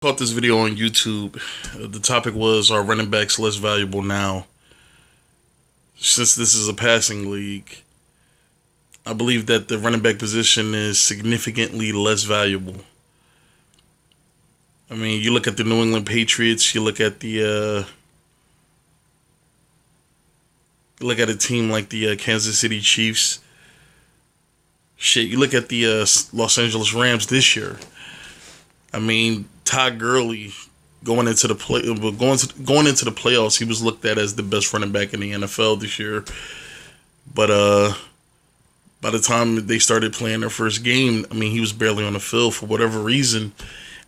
Caught this video on YouTube. The topic was, are running backs less valuable now? Since this is a passing league, I believe that the running back position is significantly less valuable. I mean, you look at the New England Patriots, you look at a team like the Kansas City Chiefs. Shit, you look at the Los Angeles Rams this year. I mean, Todd Gurley going into the playoffs, he was looked at as the best running back in the NFL this year. But by the time they started playing their first game, I mean, he was barely on the field for whatever reason.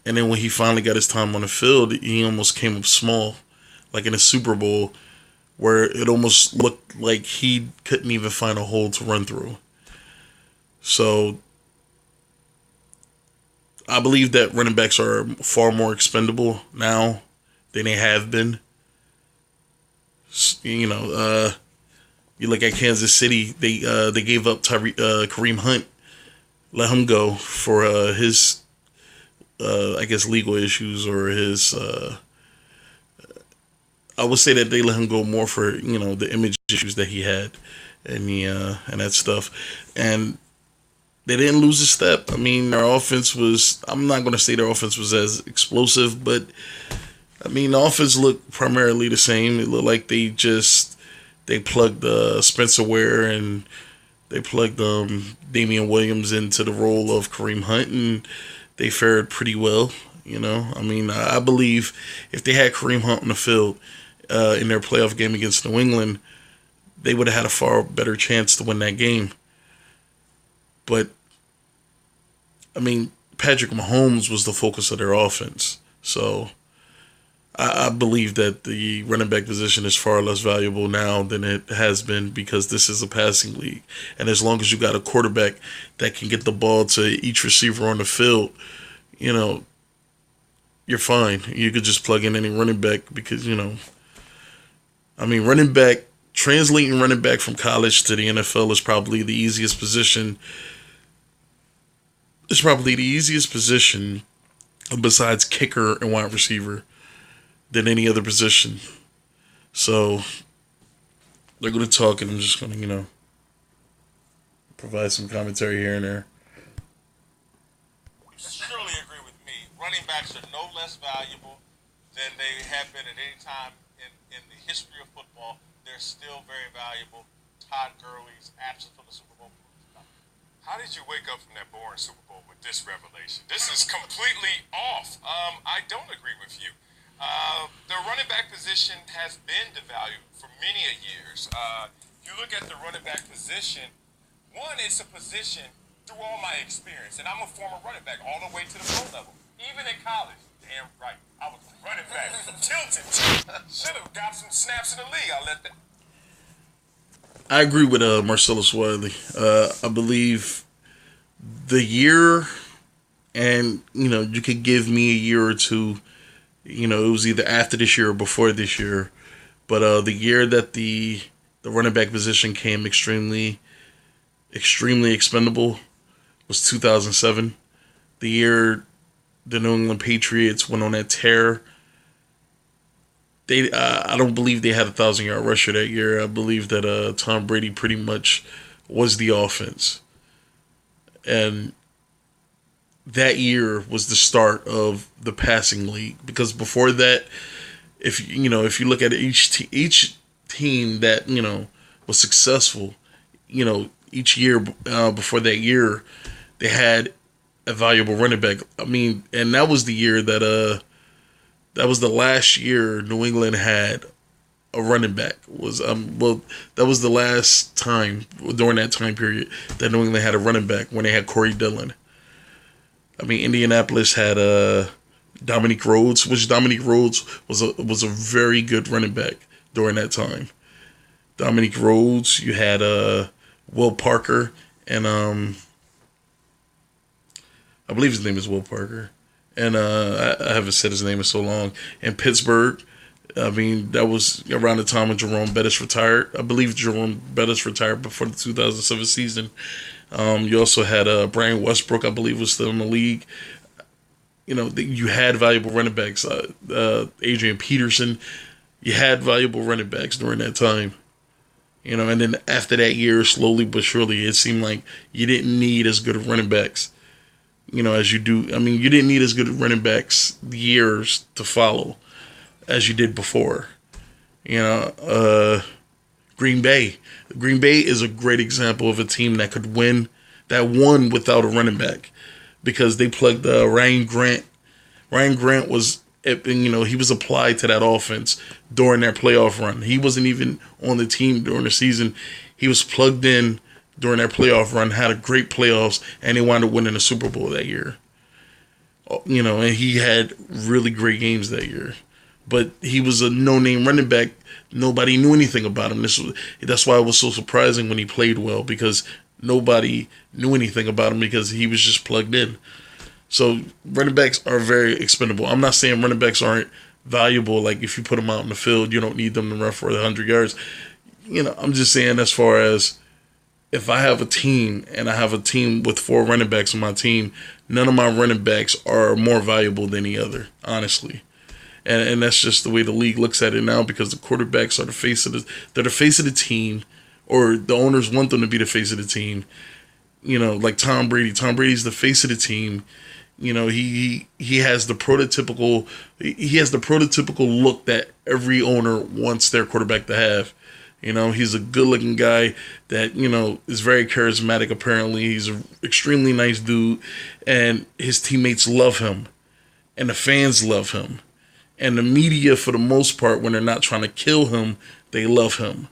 And then when he finally got his time on the field, he almost came up small, like in a Super Bowl, where it almost looked like he couldn't even find a hole to run through. So I believe that running backs are far more expendable now than they have been. You know, you look at Kansas City; they gave up Kareem Hunt, let him go for his I guess legal issues or his. I would say that they let him go more for the image issues that he had and that stuff, and they didn't lose a step. I mean, their offense was. I'm not going to say their offense was as explosive, but I mean, the offense looked primarily the same. It looked like they plugged Spencer Ware and they plugged Damian Williams into the role of Kareem Hunt, and they fared pretty well. I mean, I believe if they had Kareem Hunt on the field in their playoff game against New England, they would have had a far better chance to win that game. But I mean, Patrick Mahomes was the focus of their offense, so I believe that the running back position is far less valuable now than it has been because this is a passing league. And as long as you got a quarterback that can get the ball to each receiver on the field, you're fine. You could just plug in any running back because, I mean, translating running back from college to the NFL is probably the easiest position. It's probably the easiest position besides kicker and wide receiver than any other position. So they're going to talk, and I'm just going to, provide some commentary here and there. Surely agree with me. Running backs are no less valuable than they have been at any time in the history of football. They're still very valuable. Todd Gurley's absence from the Super Bowl proves nothing. How did you wake up from that boring Super Bowl with this revelation? This is completely off. I don't agree with you. The running back position has been devalued for many a years. You look at the running back position, one, it's a position through all my experience, and I'm a former running back all the way to the pro level. Even in college, damn right, I was a running back, tilted. Should have got some snaps in the league. I let that. I agree with Marcellus Wiley. I believe the year, and you could give me a year or two. It was either after this year or before this year, but the year that the running back position came extremely expendable was 2007. The year the New England Patriots went on that tear. I don't believe they had 1,000-yard rusher that year. I believe that Tom Brady pretty much was the offense, and that year was the start of the passing league. Because before that, if you look at each team that was successful, each year before that year, they had a valuable running back. I mean, and that was the year that was the last year New England had a running back. That was the last time during that time period that New England had a running back when they had Corey Dillon. I mean, Indianapolis had Dominique Rhodes, which Dominique Rhodes was a very good running back during that time. Dominique Rhodes, you had Will Parker, and I believe his name is Will Parker, and I haven't said his name in so long. In Pittsburgh, I mean, that was around the time when Jerome Bettis retired. I believe Jerome Bettis retired before the 2007 season. You also had Brian Westbrook, I believe, was still in the league. you had valuable running backs. Adrian Peterson, you had valuable running backs during that time. And then after that year, slowly but surely, it seemed like you didn't need as good of running backs, as you do. I mean, you didn't need as good of running backs years to follow as you did before. Green Bay. Green Bay is a great example of a team that could win, that won without a running back, because they plugged Ryan Grant. Ryan Grant was, he was applied to that offense during their playoff run. He wasn't even on the team during the season. He was plugged in during their playoff run, had a great playoffs, and they wound up winning the Super Bowl that year. And he had really great games that year. But he was a no-name running back. Nobody knew anything about him. That's why it was so surprising when he played well, because nobody knew anything about him because he was just plugged in. So running backs are very expendable. I'm not saying running backs aren't valuable. Like, if you put them out in the field, you don't need them to run for 100 yards. I'm just saying, as far as if I have a team and I have a team with 4 running backs on my team, none of my running backs are more valuable than the other, honestly. And that's just the way the league looks at it now, because the quarterbacks are the face of the team, or the owners want them to be the face of the team. Like Tom Brady. Tom Brady's the face of the team. He has the prototypical look that every owner wants their quarterback to have. He's a good-looking guy that, is very charismatic, apparently. He's an extremely nice dude, and his teammates love him, and the fans love him. And the media, for the most part, when they're not trying to kill him, they love him.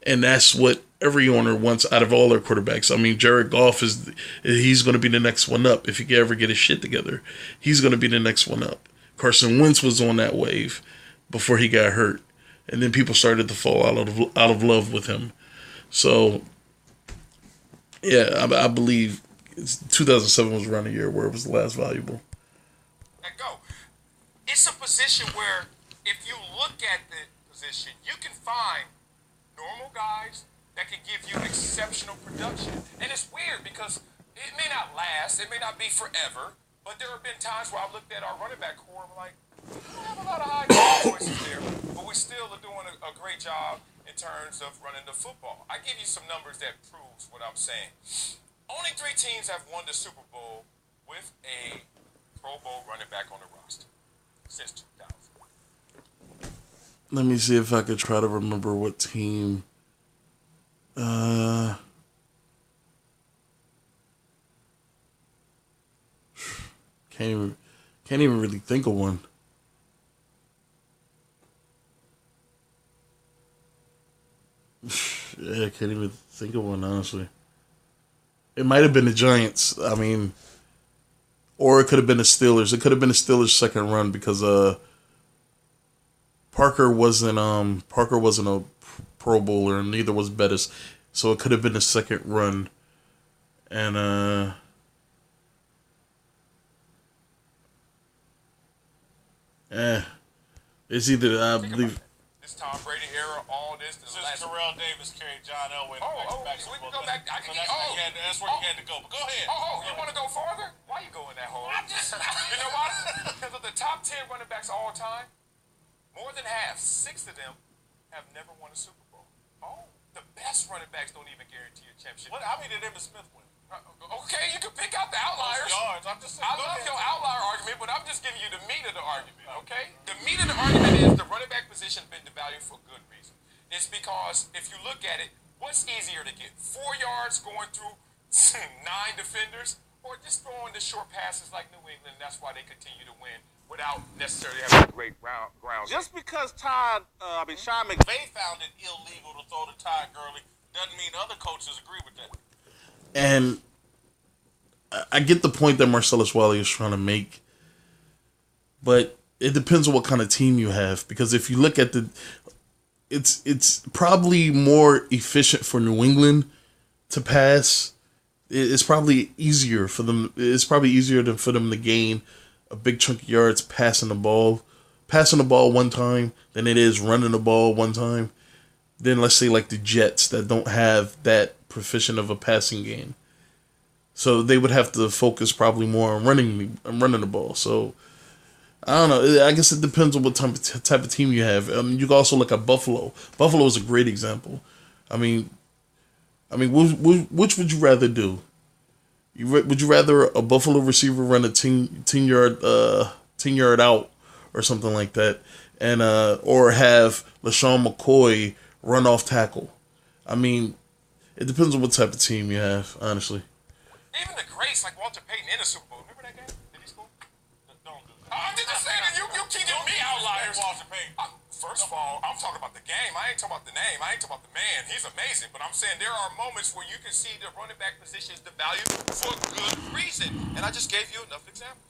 And that's what every owner wants out of all their quarterbacks. I mean, Jared Goff he's going to be the next one up if he can ever get his shit together. He's going to be the next one up. Carson Wentz was on that wave before he got hurt. And then people started to fall out of love with him. So, yeah, I believe 2007 was around the year where it was the last valuable. Let go. It's a position where, if you look at the position, you can find normal guys that can give you exceptional production. And it's weird because it may not last, it may not be forever, but there have been times where I've looked at our running back core and I'm like, we don't have a lot of high choices there, but we still are doing a great job in terms of running the football. I give you some numbers that proves what I'm saying. Only 3 teams have won the Super Bowl with a Pro Bowl running back on the roster since 2000. Let me see if I could try to remember what team. Can't even really think of one. Yeah, I can't even think of one, honestly. It might have been the Giants. I mean, or it could have been the Steelers. It could have been the Steelers' second run, because Parker wasn't a Pro Bowler, and neither was Bettis. So it could have been the second run. And it's either, I believe. This Tom Brady era, all this. Since Terrell Davis carried John Elway back to we can go back. that's where you had to go. But go ahead. You want to go farther? Why you going that hole? You know why? Because of the top 10 running backs all time, more than half, 6 of them, have never won a Super Bowl. The best running backs don't even guarantee a championship. How many did Emmitt Smith win? Okay, you can pick out the outliers. Yards. I'm just saying, I love your outlier argument, but I'm just giving you the meat of the argument, okay? The meat of the argument is the running back position has been devalued for good reason. It's because if you look at it, what's easier to get? 4 yards going through 9 defenders, or just throwing the short passes like New England? That's why they continue to win without necessarily having a great ground. Just because Sean McVay found it illegal to throw to Todd Gurley doesn't mean other coaches agree with that. And I get the point that Marcellus Wiley is trying to make, but it depends on what kind of team you have. Because if you look at it's probably more efficient for New England to pass. It's probably easier for them. It's probably easier for them to gain a big chunk of yards passing the ball one time than it is running the ball one time. Then let's say like the Jets that don't have that proficient of a passing game. So they would have to focus probably more on running the ball. So I don't know. I guess it depends on what type of team you have. You can also look at Buffalo. Buffalo is a great example. I mean, which would you rather do? Would you rather a Buffalo receiver run a 10 yard out or something like that, and or have LaShawn McCoy run off tackle? I mean, it depends on what type of team you have, honestly. Even the greats like Walter Payton in the Super Bowl. Remember that game? Did he score? Don't do that. I'm just saying that you keep giving me outliers. Walter Payton. First of all, I'm talking about the game. I ain't talking about the name. I ain't talking about the man. He's amazing. But I'm saying there are moments where you can see the running back position is devalued for a good reason. And I just gave you enough examples.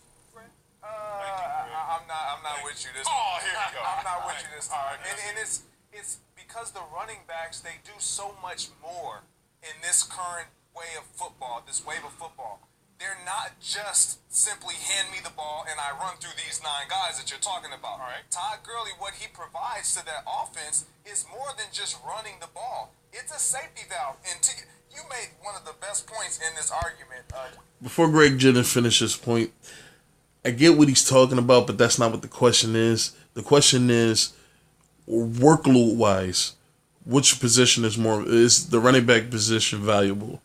I'm not with you this. Oh, here we go. I'm not with you this time. All right. And it's because the running backs, they do so much more in this current way of football, this wave of football. They're not just simply hand me the ball and I run through these 9 guys that you're talking about. All right. Todd Gurley, what he provides to that offense is more than just running the ball. It's a safety valve. And you made one of the best points in this argument. Before Greg Jennings finishes his point, I get what he's talking about, but that's not what the question is. The question is, workload wise, which position is the running back position valuable?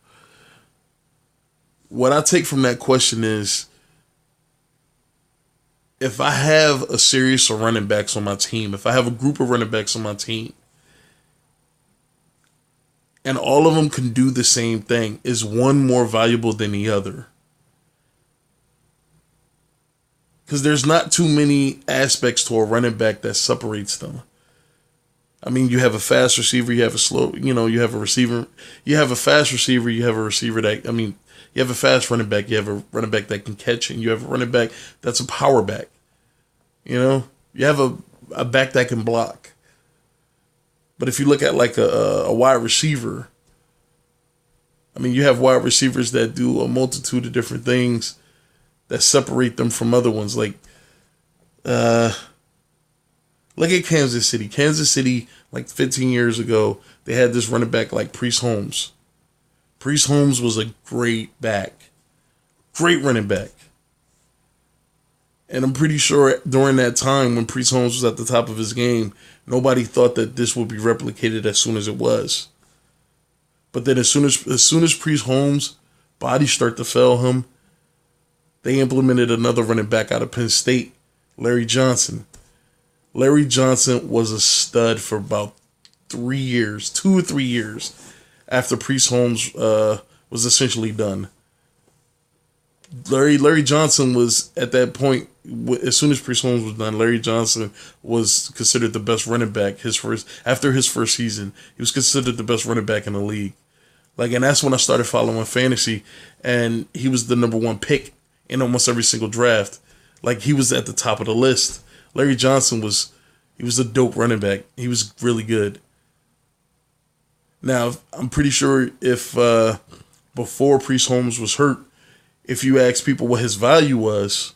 What I take from that question is, if I have a series of running backs on my team, if I have a group of running backs on my team, and all of them can do the same thing, is one more valuable than the other? Because there's not too many aspects to a running back that separates them. I mean, you have a fast receiver, you have a slow, you have a receiver, you have a fast receiver, you have a receiver you have a fast running back, you have a running back that can catch, and you have a running back that's a power back. You have a back that can block. But if you look at like a wide receiver, I mean, you have wide receivers that do a multitude of different things that separate them from other ones. Like, look at Kansas City. Kansas City, like 15 years ago, they had this running back like Priest Holmes. Priest Holmes was a great back. Great running back. And I'm pretty sure during that time when Priest Holmes was at the top of his game, nobody thought that this would be replicated as soon as it was. But then as soon as Priest Holmes' body started to fail him, they implemented another running back out of Penn State, Larry Johnson. Larry Johnson was a stud for about 3 years, 2 or 3 years, after Priest Holmes was essentially done. Larry Johnson was, at that point, as soon as Priest Holmes was done, Larry Johnson was considered the best running back. After his first season, he was considered the best running back in the league. And that's when I started following fantasy, and he was the number 1 pick in almost every single draft. He was at the top of the list. Larry Johnson was a dope running back. He was really good. Now, I'm pretty sure if before Priest Holmes was hurt, if you ask people what his value was,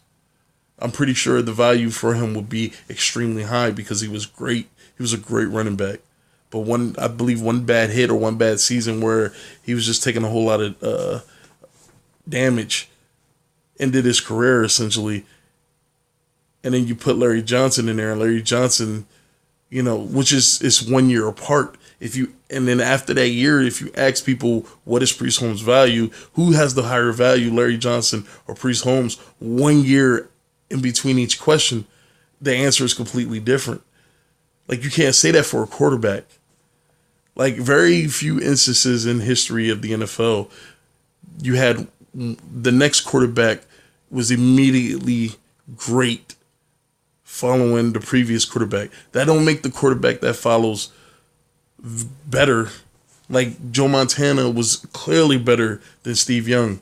I'm pretty sure the value for him would be extremely high because he was great. He was a great running back. But I believe one bad hit or one bad season where he was just taking a whole lot of damage ended his career essentially. And then you put Larry Johnson in there, and Larry Johnson, which is 1 year apart. And then after that year, if you ask people what is Priest Holmes' value, who has the higher value, Larry Johnson or Priest Holmes, 1 year in between each question, the answer is completely different. You can't say that for a quarterback. Very few instances in history of the NFL, you had the next quarterback was immediately great following the previous quarterback. That don't make the quarterback that follows better. Joe Montana was clearly better than Steve Young.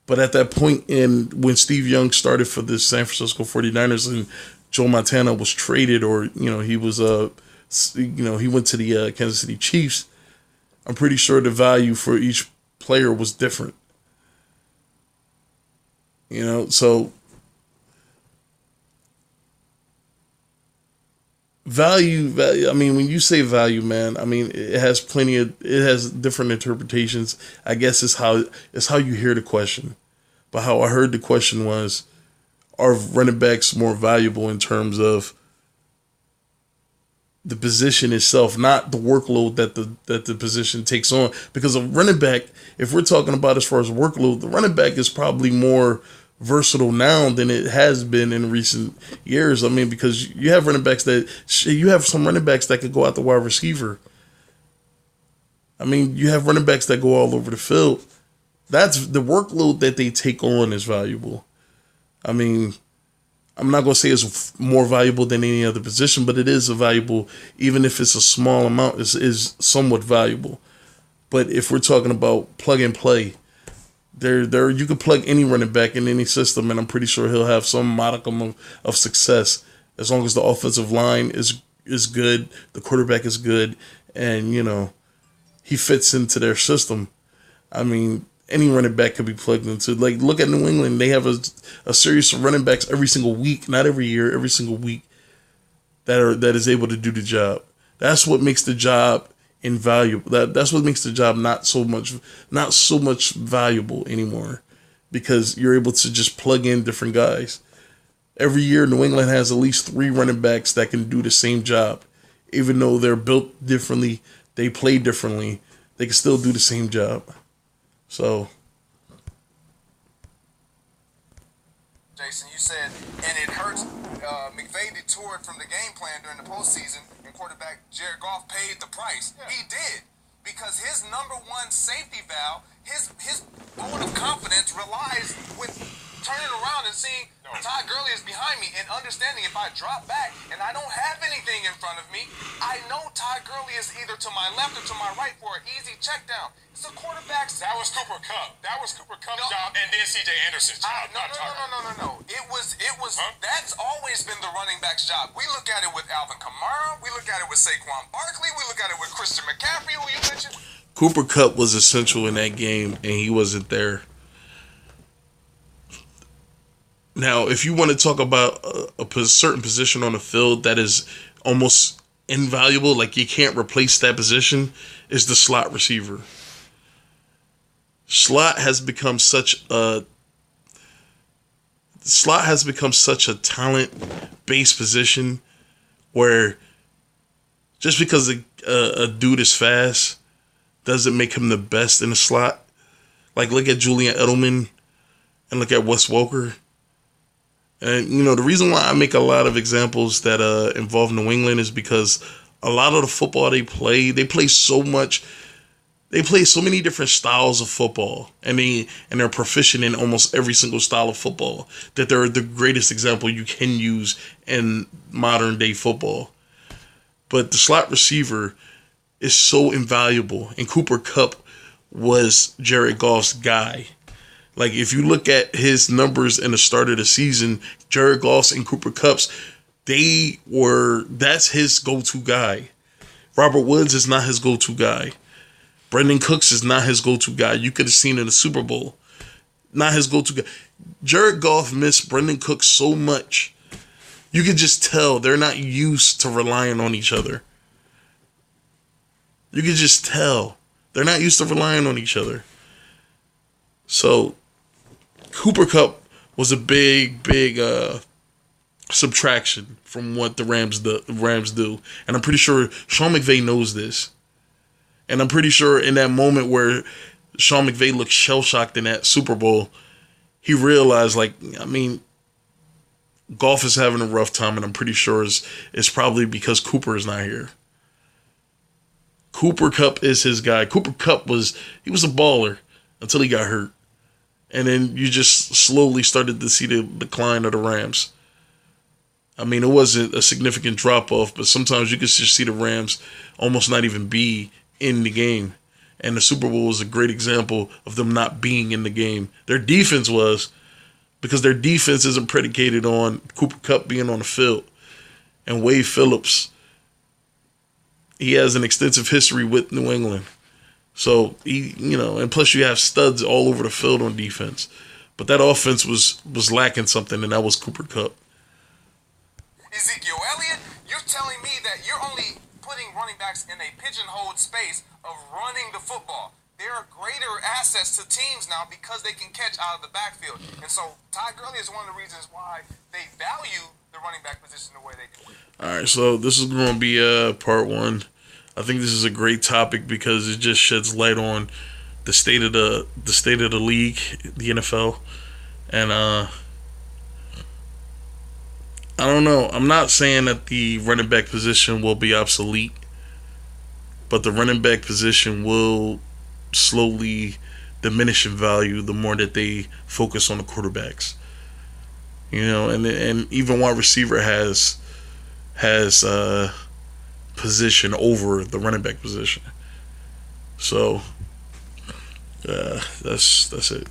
But at that point when Steve Young started for the San Francisco 49ers and Joe Montana was traded, or, he was he went to the Kansas City Chiefs, I'm pretty sure the value for each player was different. So Value. I mean, when you say value, man, I mean it has it has different interpretations. I guess it's how you hear the question, but how I heard the question was, are running backs more valuable in terms of the position itself, not the workload that the position takes on? Because a running back, if we're talking about as far as workload, the running back is probably more versatile now than it has been in recent years. I mean, because you have some running backs that could go out the wide receiver. I mean, you have running backs that go all over the field. That's the workload that they take on is valuable. I mean, I'm not going to say it's more valuable than any other position, but it is a valuable, even if it's a small amount, is somewhat valuable. But if we're talking about plug and play, there you can plug any running back in any system, and I'm pretty sure he'll have some modicum of success as long as the offensive line is good, the quarterback is good, and he fits into their system. I mean, any running back could be plugged into. Like, look at New England; they have a series of running backs every single week, not every year, every single week that is able to do the job. That's what makes the job invaluable. That's what makes the job not so much valuable anymore, because you're able to just plug in different guys. Every year, New England has at least 3 running backs that can do the same job, even though they're built differently, they play differently, they can still do the same job. So, Jason, you said, and it hurts. McVay detoured from the game plan during the postseason, and quarterback Jared Goff paid the price. Yeah. He did, because his number one safety valve, his vote of confidence relies with turning around and seeing Todd Gurley is behind me and understanding if I drop back and I don't have anything in front of me, I know Todd Gurley is either to my left or to my right for an easy check down. It's a quarterback's. That was Cooper Kupp. That was Cooper Kupp's job, and then C.J. Anderson's job. No. It was. Huh? That's always been the running back's job. We look at it with Alvin Kamara. We look at it with Saquon Barkley. We look at it with Christian McCaffrey, who you mentioned. Cooper Kupp was essential in that game, and he wasn't there. Now, if you want to talk about a certain position on the field that is almost invaluable, like you can't replace that position, is the slot receiver. Slot has become such a talent-based position where just because a dude is fast doesn't make him the best in the slot. Like, look at Julian Edelman and look at Wes Welker. And, the reason why I make a lot of examples that involve New England is because a lot of the football they play so much. They play so many different styles of football, and they're proficient in almost every single style of football, that they're the greatest example you can use in modern day football. But the slot receiver is so invaluable, and Cooper Kupp was Jared Goff's guy. Like, if you look at his numbers in the start of the season, Jared Goff's and Cooper Kupp's, that's his go-to guy. Robert Woods is not his go-to guy. Brandon Cooks is not his go-to guy. You could have seen in the Super Bowl. Not his go-to guy. Jared Goff missed Brandon Cooks so much. You could just tell they're not used to relying on each other. You could just tell. They're not used to relying on each other. So, Cooper Kupp was a big subtraction from what the Rams do. And I'm pretty sure Sean McVay knows this. And I'm pretty sure in that moment where Sean McVay looked shell-shocked in that Super Bowl, he realized, Goff is having a rough time, and I'm pretty sure it's probably because Cooper is not here. Cooper Kupp is his guy. Cooper Kupp was a baller until he got hurt. And then you just slowly started to see the decline of the Rams. I mean, it wasn't a significant drop-off, but sometimes you could just see the Rams almost not even be in the game. And the Super Bowl was a great example of them not being in the game. Their defense was, because their defense isn't predicated on Cooper Kupp being on the field. And Wade Phillips, he has an extensive history with New England. So, and plus you have studs all over the field on defense. But that offense was lacking something, and that was Cooper Kupp. Ezekiel Elliott, you're telling me that you're only putting running backs in a pigeonholed space of running the football. There are greater assets to teams now because they can catch out of the backfield. And so Todd Gurley is one of the reasons why they value the running back position the way they do. All right, so this is going to be part one. I think this is a great topic because it just sheds light on the state of the league, the NFL, and I don't know. I'm not saying that the running back position will be obsolete, but the running back position will slowly diminish in value the more that they focus on the quarterbacks. And even wide receiver has position over the running back position. So that's it.